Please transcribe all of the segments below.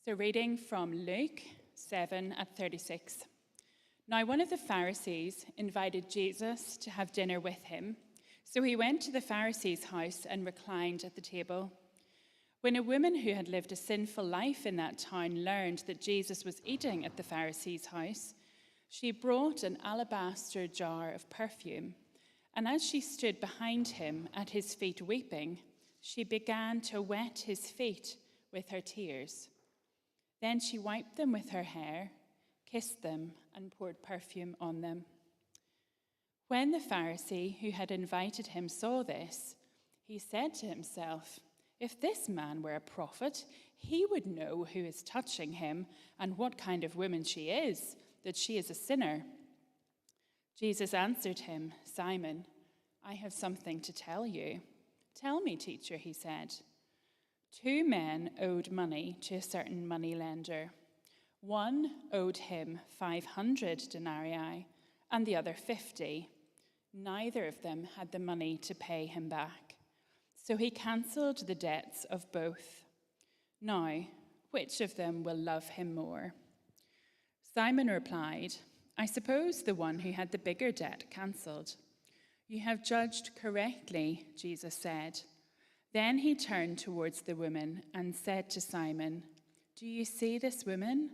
So reading from Luke 7 at 36. Now one of the Pharisees invited Jesus to have dinner with him. So he went to the Pharisee's house and reclined at the table. When a woman who had lived a sinful life in that town learned that Jesus was eating at the Pharisee's house, she brought an alabaster jar of perfume. And as she stood behind him at his feet weeping, she began to wet his feet with her tears. Then she wiped them with her hair, kissed them, and poured perfume on them. When the Pharisee who had invited him saw this, he said to himself, "If this man were a prophet, he would know who is touching him and what kind of woman she is, that she is a sinner." Jesus answered him, "Simon, I have something to tell you." "Tell me, teacher," he said. 2 men owed money to a certain moneylender. One owed him 500 denarii and the other 50. Neither of them had the money to pay him back. So he cancelled the debts of both. Now, which of them will love him more? Simon replied, "I suppose the one who had the bigger debt cancelled." "You have judged correctly," Jesus said. Then he turned towards the woman and said to Simon, "Do you see this woman?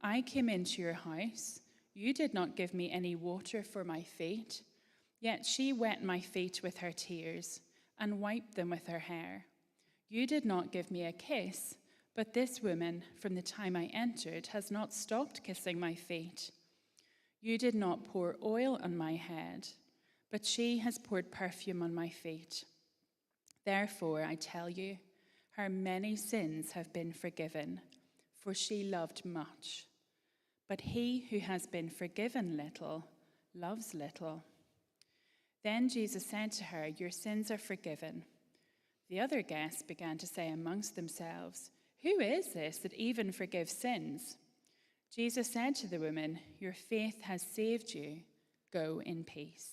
I came into your house. You did not give me any water for my feet, yet she wet my feet with her tears and wiped them with her hair. You did not give me a kiss, but this woman, from the time I entered, has not stopped kissing my feet. You did not pour oil on my head, but she has poured perfume on my feet. Therefore, I tell you, her many sins have been forgiven, for she loved much. But he who has been forgiven little loves little." Then Jesus said to her, "Your sins are forgiven." The other guests began to say amongst themselves, "Who is this that even forgives sins?" Jesus said to the woman, "Your faith has saved you. Go in peace."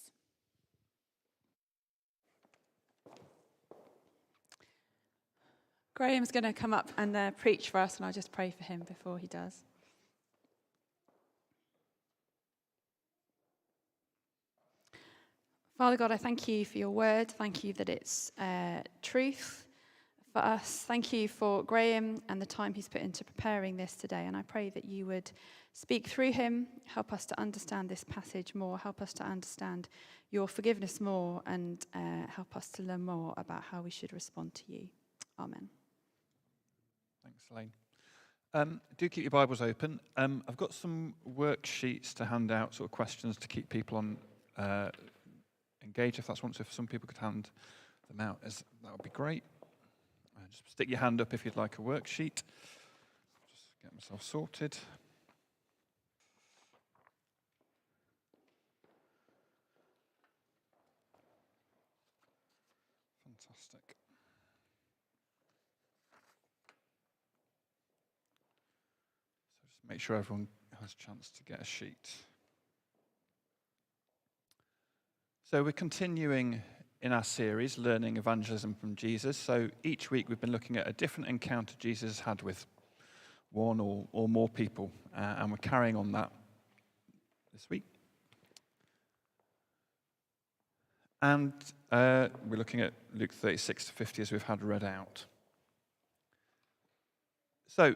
Graham's going to come up and preach for us, and I'll just pray for him before he does. Father God, I thank you for your word. Thank you that it's truth for us. Thank you for Graham and the time he's put into preparing this today. And I pray that you would speak through him, help us to understand this passage more, help us to understand your forgiveness more, and help us to learn more about how we should respond to you. Amen. Thanks, Elaine. Do keep your Bibles open. I've got some worksheets to hand out, sort of questions to keep people on engaged. If that's one, so if some people could hand them out, that would be great. Just stick your hand up if you'd like a worksheet. Just get myself sorted. Fantastic. So just make sure everyone has a chance to get a sheet. So we're continuing in our series, Learning Evangelism from Jesus. So each week we've been looking at a different encounter Jesus had with one or more people, and we're carrying on that this week. And we're looking at Luke 36 to 50 as we've had read out. So,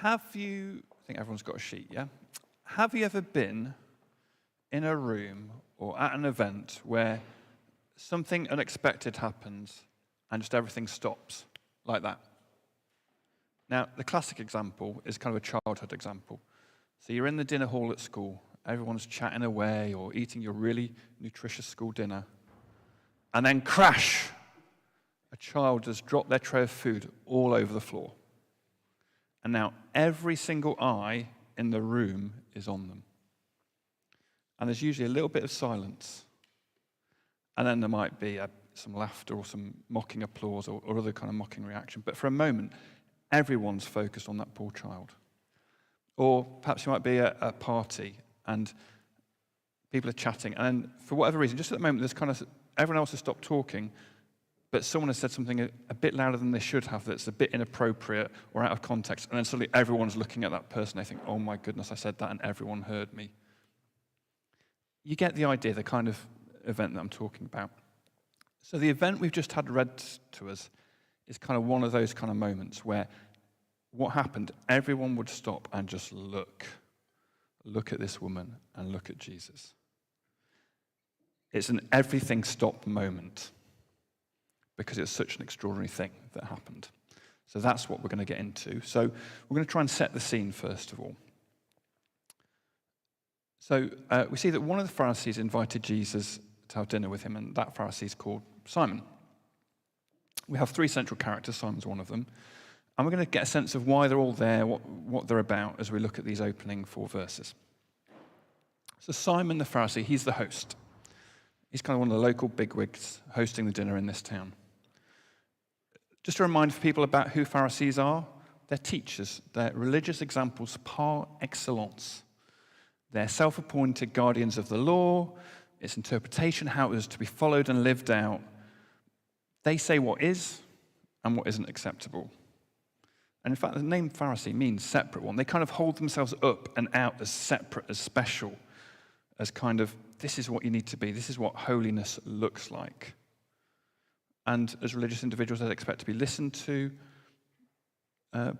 I think everyone's got a sheet, yeah? Have you ever been in a room or at an event where something unexpected happens and just everything stops like that? Now, the classic example is kind of a childhood example. So you're in the dinner hall at school, everyone's chatting away or eating your really nutritious school dinner, and then crash! A child has dropped their tray of food all over the floor. And now every single eye in the room is on them. And there's usually a little bit of silence. And then there might be some laughter or some mocking applause or other kind of mocking reaction. But for a moment, everyone's focused on that poor child. Or perhaps you might be at a party and people are chatting. And then for whatever reason, just at the moment, there's kind of everyone else has stopped talking. but someone has said something a bit louder than they should have that's a bit inappropriate or out of context, and then suddenly everyone's looking at that person. They think, oh my goodness, I said that and everyone heard me. You get the idea, the kind of event that I'm talking about. So the event we've just had read to us is kind of one of those kind of moments where what happened, everyone would stop and just look at this woman and look at Jesus. It's an everything stop moment because it's such an extraordinary thing that happened. So that's what we're going to get into. So we're going to try and set the scene first of all. So we see that one of the Pharisees invited Jesus to have dinner with him, and that Pharisee is called Simon. We have three central characters. Simon's one of them. And we're going to get a sense of why they're all there, what they're about, as we look at these opening 4 verses. So Simon the Pharisee, he's the host. He's kind of one of the local bigwigs hosting the dinner in this town. Just a reminder for people about who Pharisees are. They're teachers. They're religious examples par excellence. They're self-appointed guardians of the law, its interpretation, how it is to be followed and lived out. They say what is and what isn't acceptable. And in fact, the name Pharisee means separate one. They kind of hold themselves up and out as separate, as special, as kind of, this is what you need to be. This is what holiness looks like. And as religious individuals, they expect to be listened to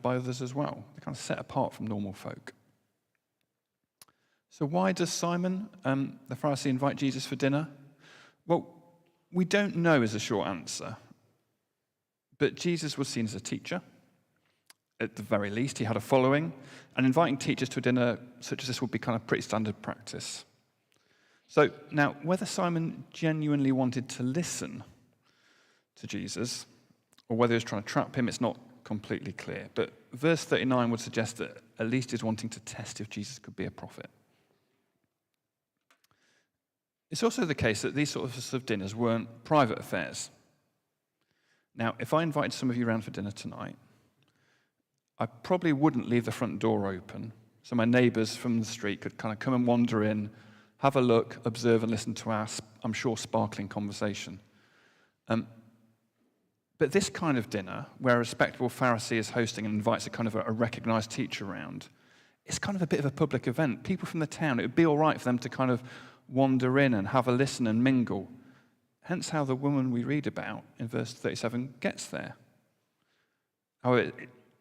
by others as well. They're kind of set apart from normal folk. So why does Simon, the Pharisee, invite Jesus for dinner? Well, we don't know is a short answer. But Jesus was seen as a teacher. At the very least, he had a following. And inviting teachers to a dinner such as this would be kind of pretty standard practice. So now, whether Simon genuinely wanted to listen to Jesus, or whether he was trying to trap him, it's not completely clear. But verse 39 would suggest that at least he's wanting to test if Jesus could be a prophet. It's also the case that these sorts of dinners weren't private affairs. Now, if I invited some of you around for dinner tonight, I probably wouldn't leave the front door open so my neighbours from the street could kind of come and wander in, have a look, observe and listen to our, I'm sure, sparkling conversation. But this kind of dinner, where a respectable Pharisee is hosting and invites a kind of a recognised teacher around, it's kind of a bit of a public event. People from the town, it would be all right for them to kind of wander in and have a listen and mingle. Hence how the woman we read about in verse 37 gets there. However,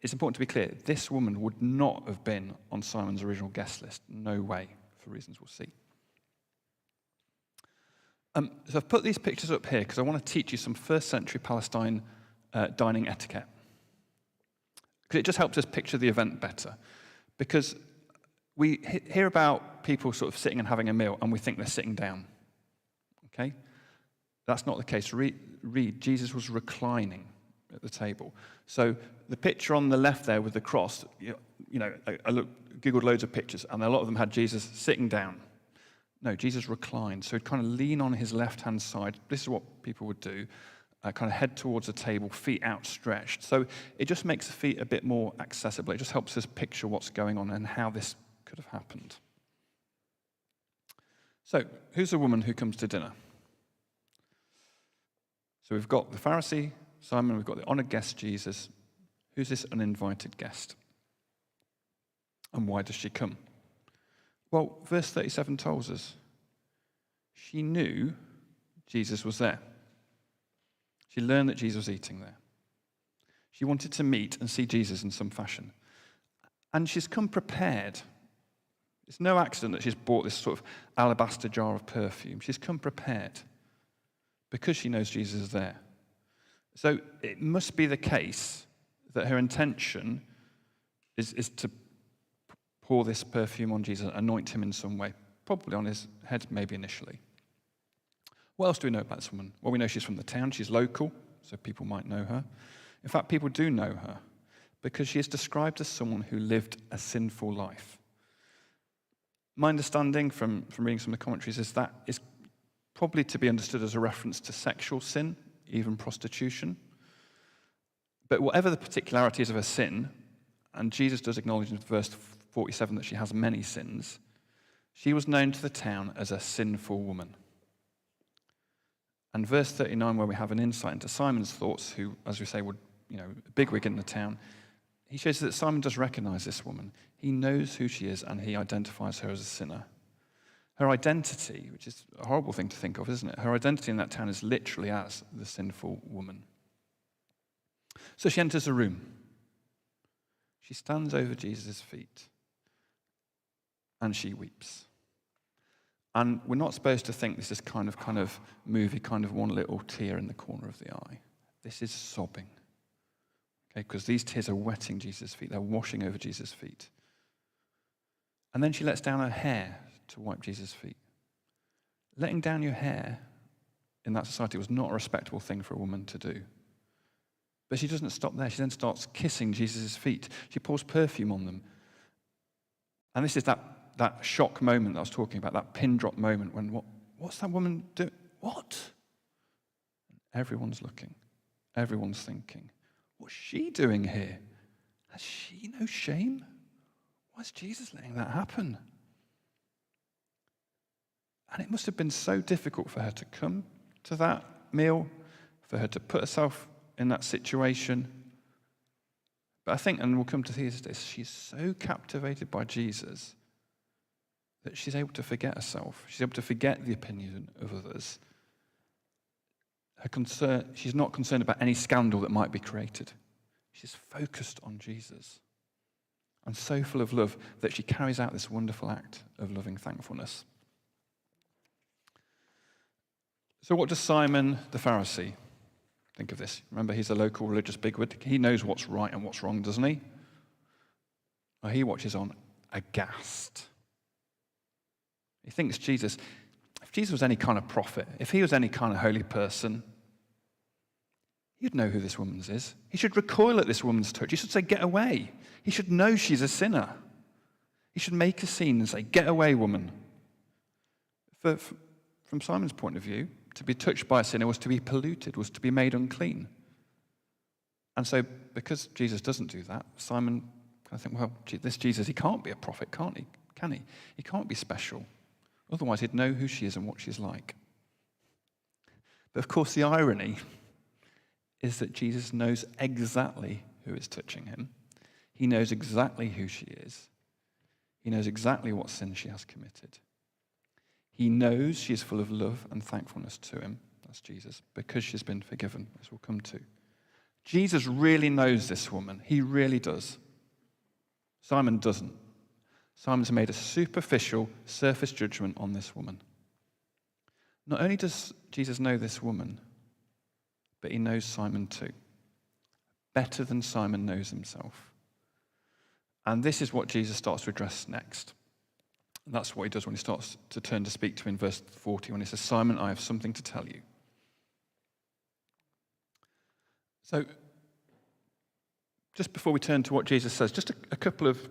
it's important to be clear, this woman would not have been on Simon's original guest list. No way, for reasons we'll see. So I've put these pictures up here because I want to teach you some first century Palestine dining etiquette. Because it just helps us picture the event better. Because we hear about people sort of sitting and having a meal and we think they're sitting down. Okay? That's not the case. Read, Jesus was reclining at the table. So the picture on the left there with the cross, you know, I Googled loads of pictures and a lot of them had Jesus sitting down. No, Jesus reclined. So he'd kind of lean on his left-hand side. This is what people would do. Kind of head towards the table, feet outstretched. So it just makes the feet a bit more accessible. It just helps us picture what's going on and how this could have happened. So who's the woman who comes to dinner? So we've got the Pharisee, Simon, we've got the honoured guest, Jesus. Who's this uninvited guest? And why does she come? Well, verse 37 tells us she knew Jesus was there. She learned that Jesus was eating there. She wanted to meet and see Jesus in some fashion. And she's come prepared. It's no accident that she's bought this sort of alabaster jar of perfume. She's come prepared because she knows Jesus is there. So it must be the case that her intention is to pour this perfume on Jesus, anoint him in some way, probably on his head, maybe initially. What else do we know about this woman? Well, we know she's from the town. She's local, so people might know her. In fact, people do know her because she is described as someone who lived a sinful life. My understanding from reading some of the commentaries is that is probably to be understood as a reference to sexual sin, even prostitution. But whatever the particularities of her sin, and Jesus does acknowledge in verse 47 that she has many sins, she was known to the town as a sinful woman. And verse 39, where we have an insight into Simon's thoughts, who, as we say, would, a bigwig in the town, he shows that Simon does recognize this woman. He knows who she is, and he identifies her as a sinner. Her identity, which is a horrible thing to think of, isn't it? Her identity in that town is literally as the sinful woman. So she enters a room. She stands over Jesus' feet, and she weeps. And we're not supposed to think this is kind of movie, kind of one little tear in the corner of the eye. This is sobbing. Okay, because these tears are wetting Jesus' feet. They're washing over Jesus' feet. And then she lets down her hair to wipe Jesus' feet. Letting down your hair in that society was not a respectable thing for a woman to do. But she doesn't stop there. She then starts kissing Jesus' feet. She pours perfume on them. And this is that shock moment that I was talking about, that pin drop moment when, what's that woman doing? What? Everyone's looking. Everyone's thinking, what's she doing here? Has she no shame? Why is Jesus letting that happen? And it must have been so difficult for her to come to that meal, for her to put herself in that situation. But I think, and we'll come to this, she's so captivated by Jesus that she's able to forget herself. She's able to forget the opinion of others. She's not concerned about any scandal that might be created. She's focused on Jesus. And so full of love that she carries out this wonderful act of loving thankfulness. So what does Simon the Pharisee think of this? Remember, he's a local religious bigwig. He knows what's right and what's wrong, doesn't he? Well, he watches on aghast. He thinks if Jesus was any kind of prophet, if he was any kind of holy person, he'd know who this woman's is. He should recoil at this woman's touch. He should say, get away. He should know she's a sinner. He should make a scene and say, get away, woman. From Simon's point of view, to be touched by a sinner was to be polluted, was to be made unclean. And so, because Jesus doesn't do that, Simon kind of think, well, this Jesus, he can't be a prophet, can't he? Can he? He can't be special. Otherwise, he'd know who she is and what she's like. But of course, the irony is that Jesus knows exactly who is touching him. He knows exactly who she is. He knows exactly what sin she has committed. He knows she is full of love and thankfulness to him, that's Jesus, because she's been forgiven, as we'll come to. Jesus really knows this woman. He really does. Simon doesn't. Simon's made a superficial, surface judgment on this woman. Not only does Jesus know this woman, but he knows Simon too. Better than Simon knows himself. And this is what Jesus starts to address next. And that's what he does when he starts to turn to speak to him in verse 40, when he says, Simon, I have something to tell you. So, just before we turn to what Jesus says, just a couple of,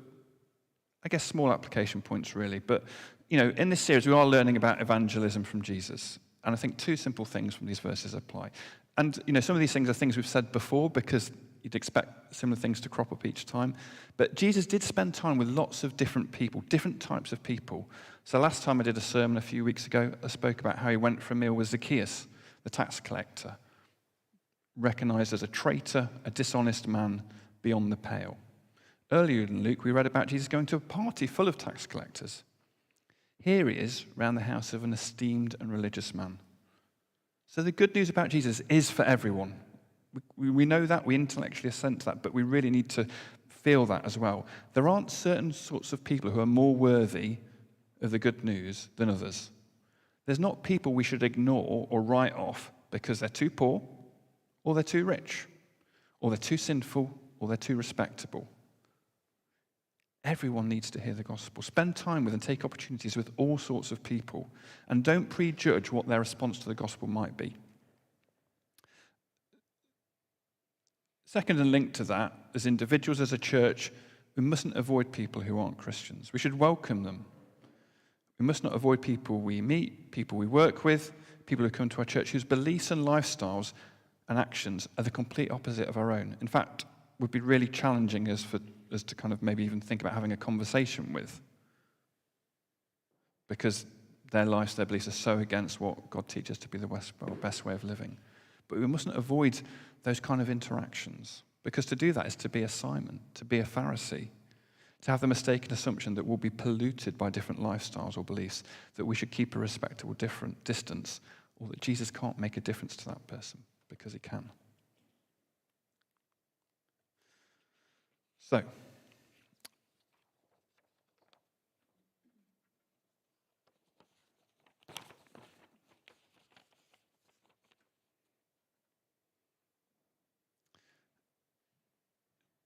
I guess, small application points, really. But, in this series, we are learning about evangelism from Jesus. And I think two simple things from these verses apply. And, some of these things are things we've said before because you'd expect similar things to crop up each time. But Jesus did spend time with lots of different people, different types of people. So last time I did a sermon a few weeks ago, I spoke about how he went for a meal with Zacchaeus, the tax collector, recognized as a traitor, a dishonest man beyond the pale. Earlier in Luke, we read about Jesus going to a party full of tax collectors. Here he is, round the house of an esteemed and religious man. So the good news about Jesus is for everyone. We know that, we intellectually assent to that, but we really need to feel that as well. There aren't certain sorts of people who are more worthy of the good news than others. There's not people we should ignore or write off because they're too poor, or they're too rich, or they're too sinful, or they're too respectable. Everyone needs to hear the gospel. Spend time with and take opportunities with all sorts of people, and don't prejudge what their response to the gospel might be. Second, and linked to that, as individuals, as a church, we mustn't avoid people who aren't Christians. We should welcome them. We must not avoid people we meet, people we work with, people who come to our church whose beliefs and lifestyles and actions are the complete opposite of our own. In fact, would be really challenging us to kind of maybe even think about having a conversation with. Because their lives, their beliefs are so against what God teaches to be the best way of living. But we mustn't avoid those kind of interactions, because to do that is to be a Simon, to be a Pharisee, to have the mistaken assumption that we'll be polluted by different lifestyles or beliefs, that we should keep a respectable different distance, or that Jesus can't make a difference to that person because he can. So,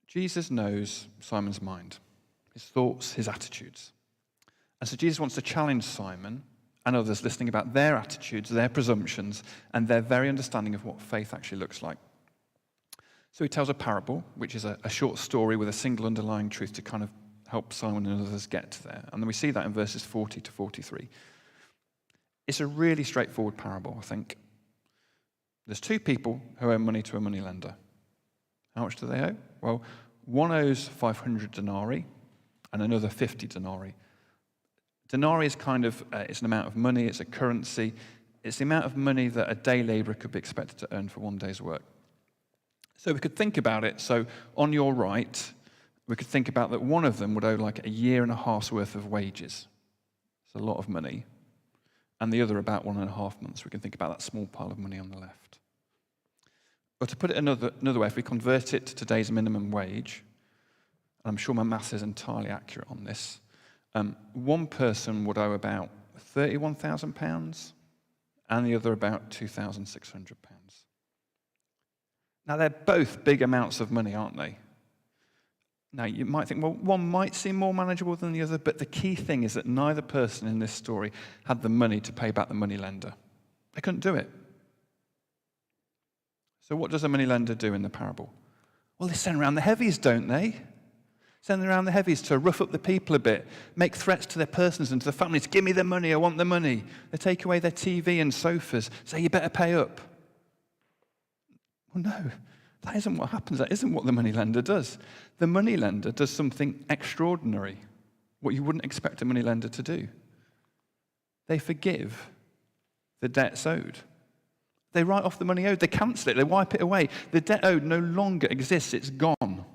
Jesus knows Simon's mind, his thoughts, his attitudes. And so Jesus wants to challenge Simon and others listening about their attitudes, their presumptions, and their very understanding of what faith actually looks like. So he tells a parable, which is a short story with a single underlying truth to kind of help Simon and others get there. And then we see that in verses 40 to 43. It's a really straightforward parable, I think. There's two people who owe money to a moneylender. How much do they owe? Well, one owes 500 denarii and another 50 denarii. Denarii is kind of, it's an amount of money, it's a currency. It's the amount of money that a day laborer could be expected to earn for one day's work. So we could think about it. So on your right, we could think about that one of them would owe like a year and a half's worth of wages. It's a lot of money. And the other about 1.5 months. We can think about that small pile of money on the left. Or to put it another way, if we convert it to today's minimum wage, and I'm sure my maths is entirely accurate on this, one person would owe about £31,000 and the other about £2,600. Now, they're both big amounts of money, aren't they? Now, you might think, well, one might seem more manageable than the other, but the key thing is that neither person in this story had the money to pay back the moneylender. They couldn't do it. So what does a moneylender do in the parable? Well, they send around the heavies, don't they? Send around the heavies to rough up the people a bit, make threats to their persons and to the families. Give me the money, I want the money. They take away their TV and sofas, say you better pay up. Well, no, that isn't what happens. That isn't what the moneylender does. The moneylender does something extraordinary, what you wouldn't expect a moneylender to do. They forgive the debts owed. They write off the money owed. They cancel it. They wipe it away. The debt owed no longer exists. It's gone.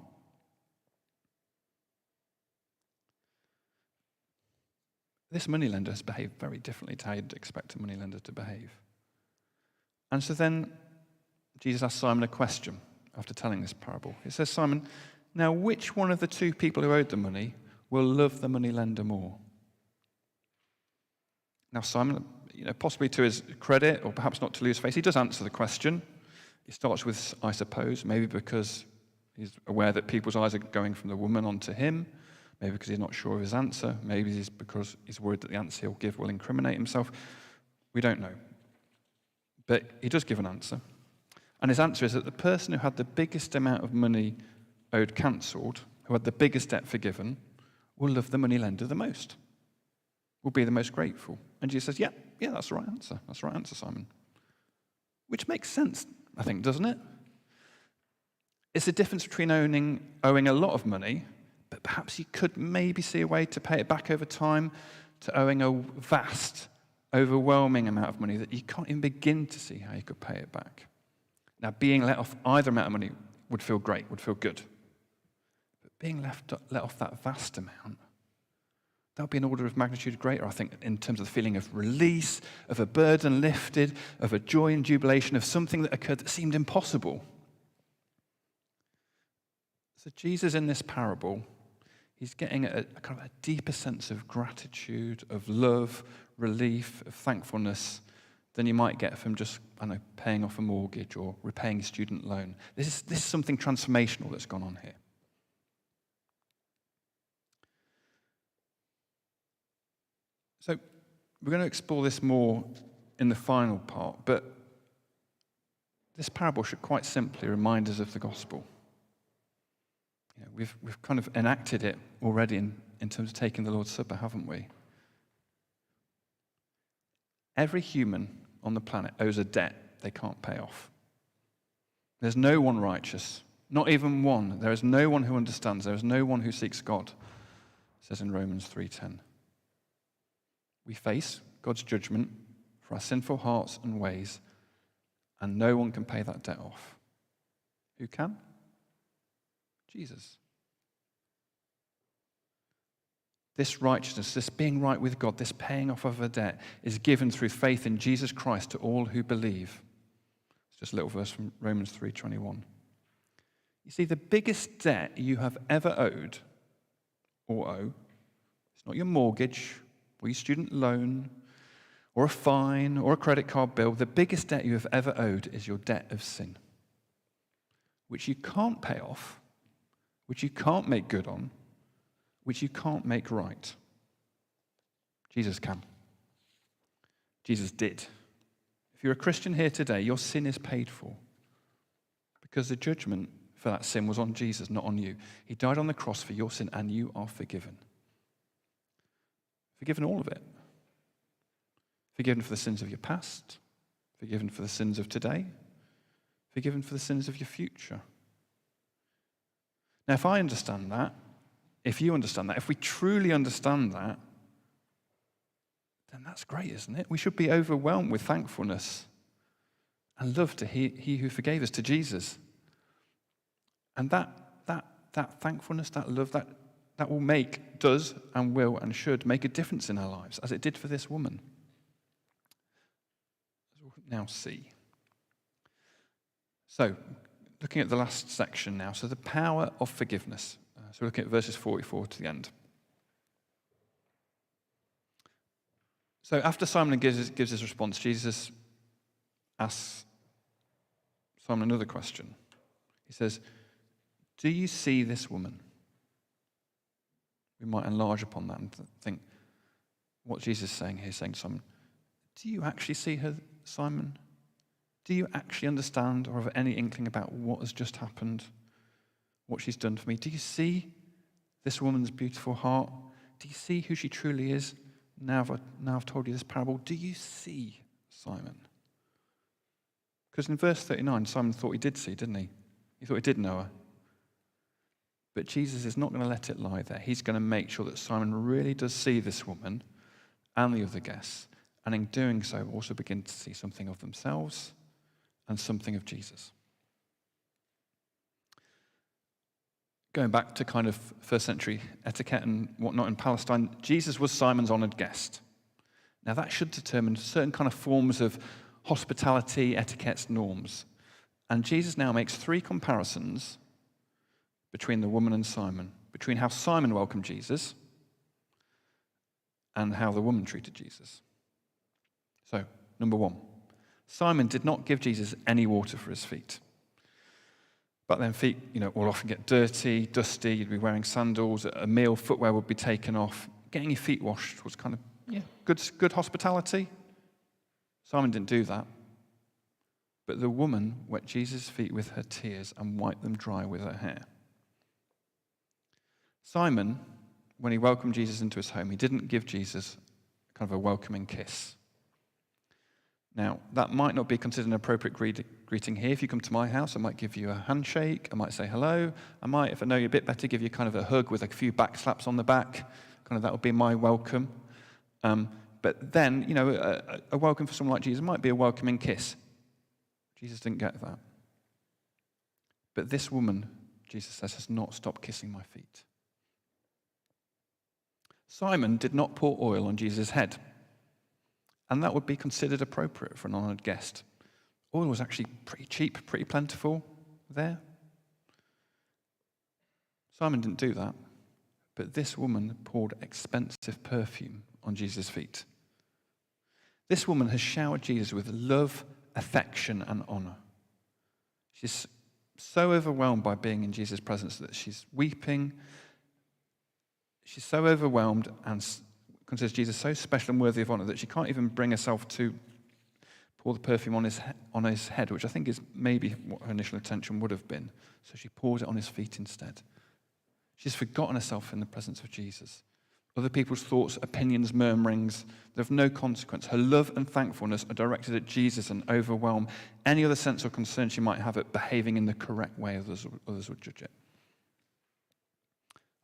This moneylender has behaved very differently to how you'd expect a moneylender to behave. And so then Jesus asks Simon a question after telling this parable. He says, Simon, now which one of the two people who owed the money will love the moneylender more? Now Simon, possibly to his credit, or perhaps not to lose face, he does answer the question. He starts with, I suppose, maybe because he's aware that people's eyes are going from the woman onto him, maybe because he's not sure of his answer, maybe it's because he's worried that the answer he'll give will incriminate himself. We don't know. But he does give an answer. And his answer is that the person who had the biggest amount of money owed cancelled, who had the biggest debt forgiven, will love the moneylender the most, will be the most grateful. And Jesus says, yeah, that's the right answer. That's the right answer, Simon. Which makes sense, I think, doesn't it? It's the difference between owing a lot of money, but perhaps you could maybe see a way to pay it back over time, to owing a vast, overwhelming amount of money that you can't even begin to see how you could pay it back. Now, being let off either amount of money would feel great, would feel good. But being let off that vast amount, that would be an order of magnitude greater, I think, in terms of the feeling of release, of a burden lifted, of a joy and jubilation, of something that occurred that seemed impossible. So Jesus, in this parable, he's getting a kind of a deeper sense of gratitude, of love, relief, of thankfulness than you might get from just, paying off a mortgage or repaying a student loan. This is something transformational that's gone on here. So we're going to explore this more in the final part, but this parable should quite simply remind us of the gospel. We've kind of enacted it already in terms of taking the Lord's Supper, haven't we? Every human on the planet owes a debt they can't pay off. There's no one righteous, not even one. There is no one who understands. There is no one who seeks God, it says in Romans 3:10. We face God's judgment for our sinful hearts and ways, and no one can pay that debt off. Who can? Jesus. This righteousness, this being right with God, this paying off of a debt is given through faith in Jesus Christ to all who believe. It's just a little verse from Romans 3:21. You see, the biggest debt you have ever owed or owe, it's not your mortgage or your student loan or a fine or a credit card bill. The biggest debt you have ever owed is your debt of sin, which you can't pay off, which you can't make good on, which you can't make right. Jesus can. Jesus did. If you're a Christian here today, your sin is paid for because the judgment for that sin was on Jesus, not on you. He died on the cross for your sin, and you are forgiven. Forgiven all of it. Forgiven for the sins of your past. Forgiven for the sins of today. Forgiven for the sins of your future. Now, if I understand that, if you understand that, if we truly understand that, then that's great, isn't it? We should be overwhelmed with thankfulness and love to he who forgave us, to Jesus. And that thankfulness, that love, that will does and will and should make a difference in our lives, as it did for this woman. As we'll now see. So, looking at the last section now, so the power of forgiveness. So we're looking at verses 44 to the end. So after Simon gives his response, Jesus asks Simon another question. He says, do you see this woman? We might enlarge upon that and think what Jesus is saying here, saying to Simon, do you actually see her, Simon? Do you actually understand or have any inkling about what has just happened? What she's done for me? Do you see this woman's beautiful heart? Do you see who she truly is? Now I've told you this parable. Do you see Simon? Because in verse 39, Simon thought he did see, didn't he? He thought he did know her. But Jesus is not going to let it lie there. He's going to make sure that Simon really does see this woman and the other guests, and in doing so also begin to see something of themselves and something of Jesus. Going back to kind of first century etiquette and whatnot in Palestine, Jesus was Simon's honoured guest. Now that should determine certain kind of forms of hospitality, etiquettes, norms. And Jesus now makes three comparisons between the woman and Simon, between how Simon welcomed Jesus and how the woman treated Jesus. So, number one, Simon did not give Jesus any water for his feet. But then feet, will often get dirty, dusty, you'd be wearing sandals, at a meal, footwear would be taken off. Getting your feet washed was kind of good hospitality. Simon didn't do that. But the woman wet Jesus' feet with her tears and wiped them dry with her hair. Simon, when he welcomed Jesus into his home, he didn't give Jesus kind of a welcoming kiss. Now, that might not be considered an appropriate greeting here. If you come to my house, I might give you a handshake. I might say hello. I might, if I know you a bit better, give you kind of a hug with a few back slaps on the back. Kind of that would be my welcome. But then, a welcome for someone like Jesus might be a welcoming kiss. Jesus didn't get that. But this woman, Jesus says, has not stopped kissing my feet. Simon did not pour oil on Jesus' head. And that would be considered appropriate for an honoured guest. Oil was actually pretty cheap, pretty plentiful there. Simon didn't do that. But this woman poured expensive perfume on Jesus' feet. This woman has showered Jesus with love, affection, and honour. She's so overwhelmed by being in Jesus' presence that she's weeping. She's so overwhelmed and considers Jesus so special and worthy of honour that she can't even bring herself to pour the perfume on his head, which I think is maybe what her initial intention would have been. So she pours it on his feet instead. She's forgotten herself in the presence of Jesus. Other people's thoughts, opinions, murmurings, they're of no consequence. Her love and thankfulness are directed at Jesus and overwhelm any other sense or concern she might have at behaving in the correct way others would judge it.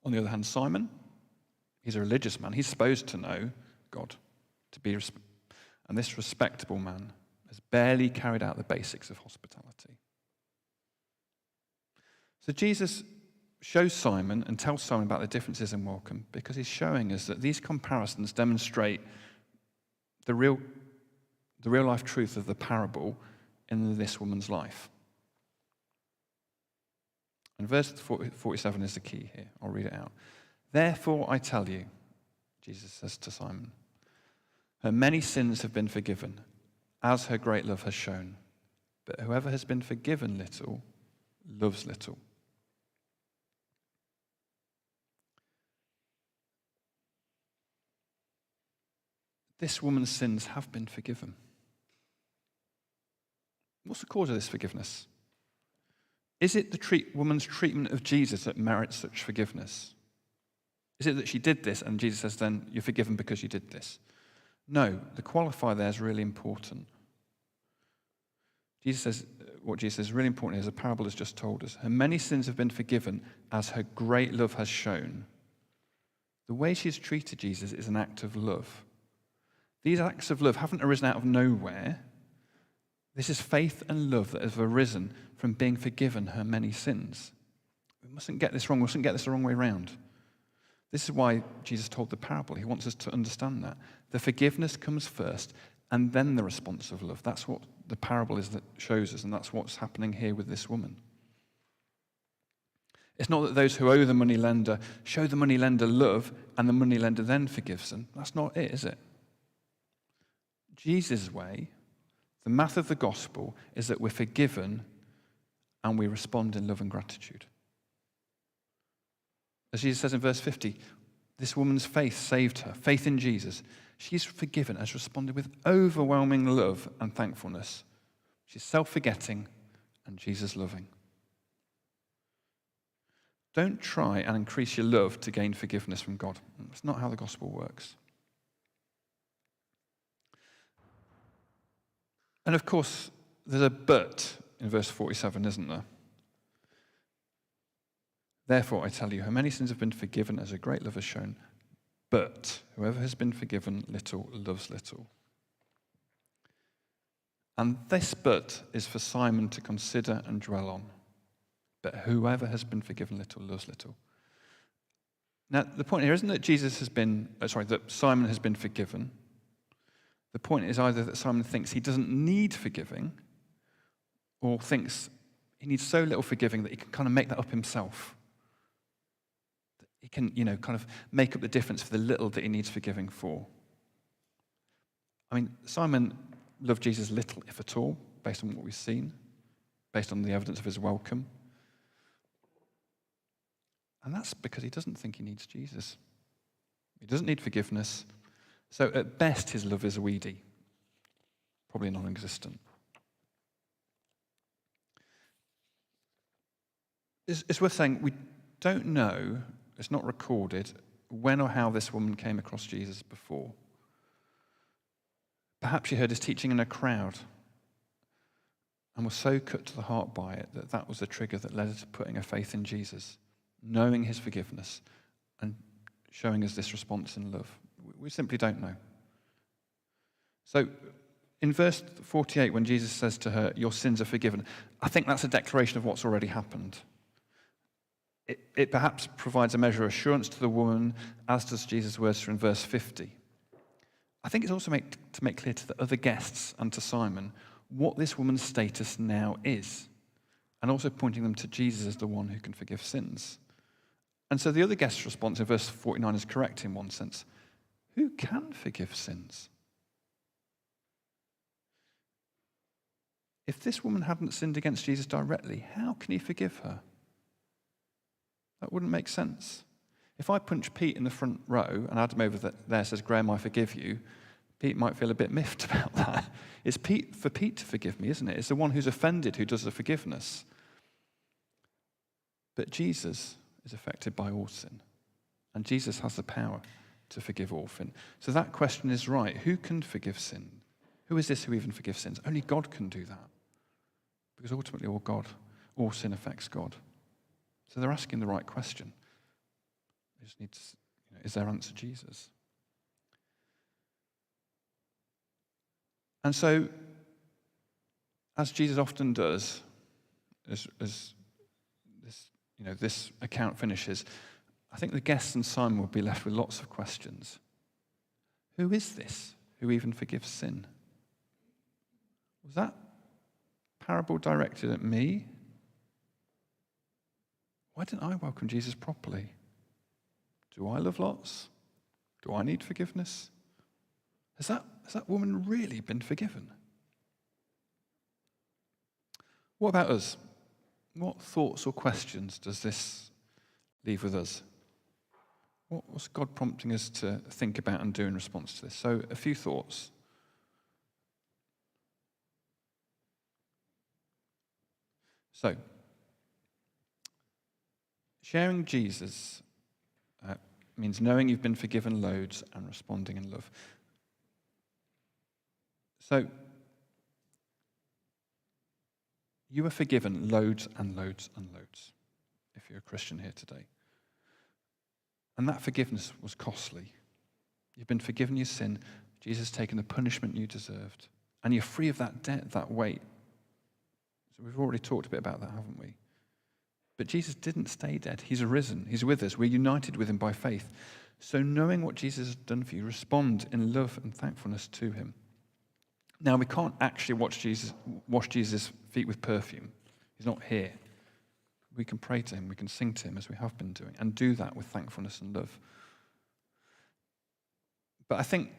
On the other hand, Simon, he's a religious man. He's supposed to know God, and this respectable man has barely carried out the basics of hospitality. So Jesus shows Simon and tells Simon about the differences in welcome because he's showing us that these comparisons demonstrate the real life truth of the parable in this woman's life. And verse 47 is the key here. I'll read it out. Therefore I tell you, Jesus says to Simon, her many sins have been forgiven, as her great love has shown. But whoever has been forgiven little, loves little. This woman's sins have been forgiven. What's the cause of this forgiveness? Is it the woman's treatment of Jesus that merits such forgiveness? Is it that she did this and Jesus says, then you're forgiven because you did this? No, the qualifier there is really important. What Jesus says is really important is the parable has just told us. Her many sins have been forgiven as her great love has shown. The way she's treated Jesus is an act of love. These acts of love haven't arisen out of nowhere. This is faith and love that have arisen from being forgiven her many sins. We mustn't get this wrong. We mustn't get this the wrong way around. This is why Jesus told the parable. He wants us to understand that. The forgiveness comes first, and then the response of love. That's what the parable is that shows us, and that's what's happening here with this woman. It's not that those who owe the moneylender show the moneylender love, and the moneylender then forgives them. That's not it, is it? Jesus' way, the math of the gospel, is that we're forgiven and we respond in love and gratitude. As Jesus says in verse 50, this woman's faith saved her, faith in Jesus. She's forgiven, has responded with overwhelming love and thankfulness. She's self-forgetting and Jesus loving. Don't try and increase your love to gain forgiveness from God. That's not how the gospel works. And of course, there's a but in verse 47, isn't there? Therefore, I tell you, her many sins have been forgiven as a great love has shown, but whoever has been forgiven little loves little. And this but is for Simon to consider and dwell on. But whoever has been forgiven little loves little. Now, the point here isn't that that Simon has been forgiven. The point is either that Simon thinks he doesn't need forgiving, or thinks he needs so little forgiving that he can kind of make that up himself. He can, kind of make up the difference for the little that he needs forgiving for. I mean, Simon loved Jesus little, if at all, based on what we've seen, based on the evidence of his welcome. And that's because he doesn't think he needs Jesus. He doesn't need forgiveness. So at best, his love is weedy, probably non-existent. It's worth saying we don't know, it's not recorded, when or how this woman came across Jesus before. Perhaps she heard his teaching in a crowd and was so cut to the heart by it that that was the trigger that led her to putting her faith in Jesus, knowing his forgiveness and showing us this response in love. We simply don't know. So in verse 48, when Jesus says to her, your sins are forgiven, I think that's a declaration of what's already happened. It perhaps provides a measure of assurance to the woman, as does Jesus' words in verse 50. I think it's also to make clear to the other guests and to Simon what this woman's status now is, and also pointing them to Jesus as the one who can forgive sins. And so the other guest's response in verse 49 is correct in one sense. Who can forgive sins? If this woman hadn't sinned against Jesus directly, how can he forgive her? That wouldn't make sense. If I punch Pete in the front row and Adam over there says, Graham, I forgive you, Pete might feel a bit miffed about that. It's for Pete to forgive me, isn't it? It's the one who's offended who does the forgiveness. But Jesus is affected by all sin, and Jesus has the power to forgive all sin. So that question is right. Who can forgive sin? Who is this who even forgives sins? Only God can do that. Because ultimately all sin affects God. So they're asking the right question. They just need to, is their answer Jesus? And so, as Jesus often does, as this account finishes, I think the guests and Simon will be left with lots of questions. Who is this who even forgives sin? Was that parable directed at me? Why didn't I welcome Jesus properly? Do I love lots? Do I need forgiveness? Has that woman really been forgiven? What about us? What thoughts or questions does this leave with us? What's God prompting us to think about and do in response to this? So, a few thoughts. So, sharing Jesus means knowing you've been forgiven loads and responding in love. So, you are forgiven loads and loads and loads, if you're a Christian here today. And that forgiveness was costly. You've been forgiven your sin. Jesus has taken the punishment you deserved. And you're free of that debt, that weight. So we've already talked a bit about that, haven't we? But Jesus didn't stay dead. He's arisen. He's with us. We're united with him by faith. So knowing what Jesus has done for you, respond in love and thankfulness to him. Now, we can't actually wash Jesus' feet with perfume. He's not here. We can pray to him. We can sing to him as we have been doing and do that with thankfulness and love. But I think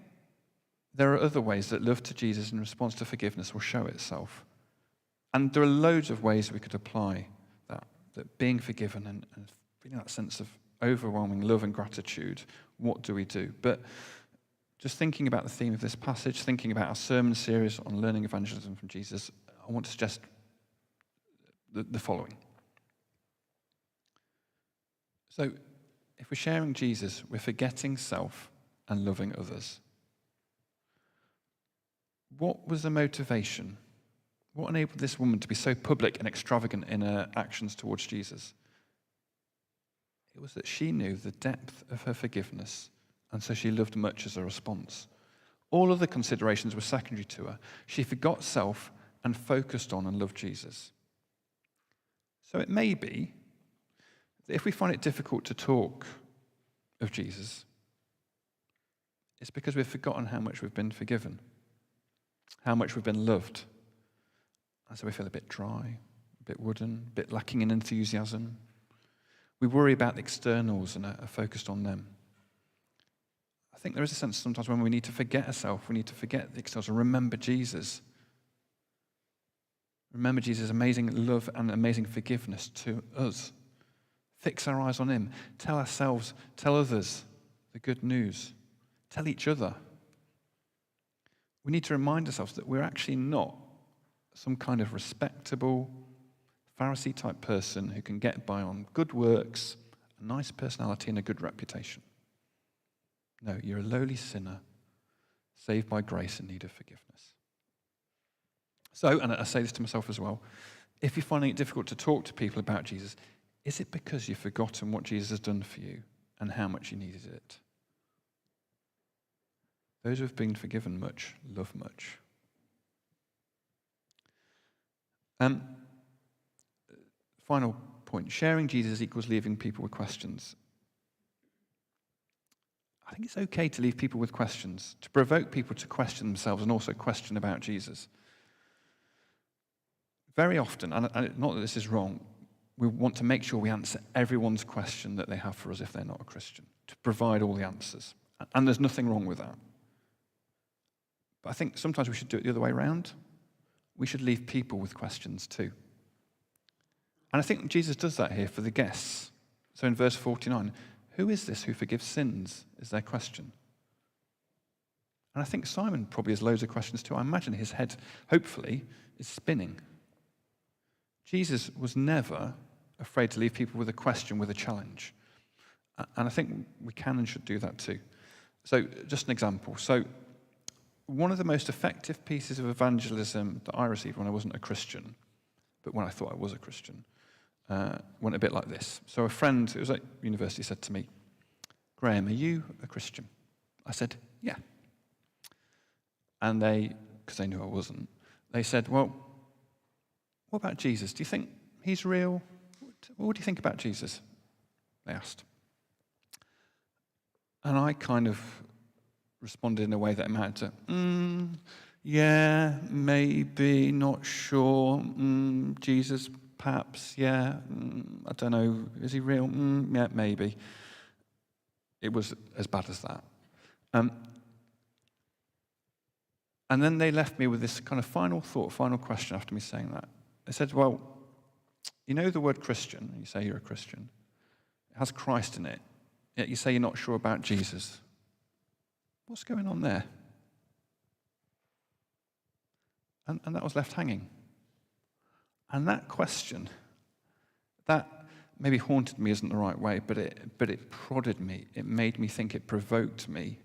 there are other ways that love to Jesus in response to forgiveness will show itself. And there are loads of ways we could apply that being forgiven and feeling that sense of overwhelming love and gratitude, what do we do? But just thinking about the theme of this passage, thinking about our sermon series on learning evangelism from Jesus, I want to suggest the following. So, if we're sharing Jesus, we're forgetting self and loving others. What was the motivation? What enabled this woman to be so public and extravagant in her actions towards Jesus? It was that she knew the depth of her forgiveness, and so she loved much as a response. All other considerations were secondary to her. She forgot self and focused on and loved Jesus. So it may be that if we find it difficult to talk of Jesus, it's because we've forgotten how much we've been forgiven, how much we've been loved. And so we feel a bit dry, a bit wooden, a bit lacking in enthusiasm. We worry about the externals and are focused on them. I think there is a sense sometimes when we need to forget ourselves, we need to forget the externals and remember Jesus. Remember Jesus' amazing love and amazing forgiveness to us. Fix our eyes on him. Tell ourselves, tell others the good news. Tell each other. We need to remind ourselves that we're actually not some kind of respectable Pharisee-type person who can get by on good works, a nice personality, and a good reputation. No, you're a lowly sinner, saved by grace in need of forgiveness. So, and I say this to myself as well, if you're finding it difficult to talk to people about Jesus, is it because you've forgotten what Jesus has done for you and how much you needed it? Those who have been forgiven much, love much. Final point, sharing Jesus equals leaving people with questions. I think it's okay to leave people with questions, to provoke people to question themselves and also question about Jesus. Very often, and not that this is wrong, we want to make sure we answer everyone's question that they have for us if they're not a Christian, to provide all the answers. And there's nothing wrong with that. But I think sometimes we should do it the other way around. We should leave people with questions too. And I think Jesus does that here for the guests. So in verse 49, who is this who forgives sins, is their question. And I think Simon probably has loads of questions too. I imagine his head, hopefully, is spinning. Jesus was never afraid to leave people with a question, with a challenge. And I think we can and should do that too. So just an example. So one of the most effective pieces of evangelism that I received when I wasn't a Christian, but when I thought I was a Christian, went a bit like this. So a friend who was at university said to me, "Graham, are you a Christian?" I said, "Yeah." And they because they knew I wasn't, they said, well, what about Jesus? Do you think he's real? What do you think about Jesus? They asked. And I kind of responded in a way that amounted to, yeah, maybe, not sure. Jesus, perhaps, yeah. I don't know. Is he real? Yeah, maybe. It was as bad as that. And then they left me with this kind of final thought, final question after me saying that. They said, well, you know the word Christian, you say you're a Christian. It has Christ in it, yet you say you're not sure about Jesus. What's going on there? And that was left hanging. And that question, that maybe haunted me isn't the right way, but it prodded me. It made me think, it provoked me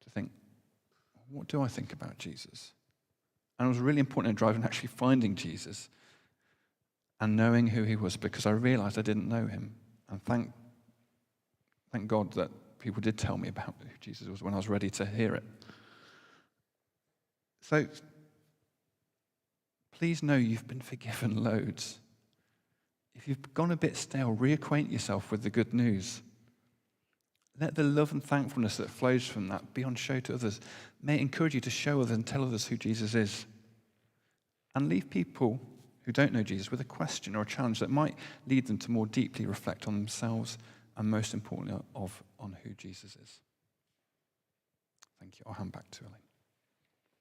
to think, what do I think about Jesus? And it was really important in driving actually finding Jesus and knowing who he was, because I realized I didn't know him. And thank God that people did tell me about who Jesus was when I was ready to hear it. So please know you've been forgiven loads. If you've gone a bit stale, reacquaint yourself with the good news. Let the love and thankfulness that flows from that be on show to others. May it encourage you to show others and tell others who Jesus is. And leave people who don't know Jesus with a question or a challenge that might lead them to more deeply reflect on themselves and, most importantly, on who Jesus is. Thank you. I'll hand back to Elaine.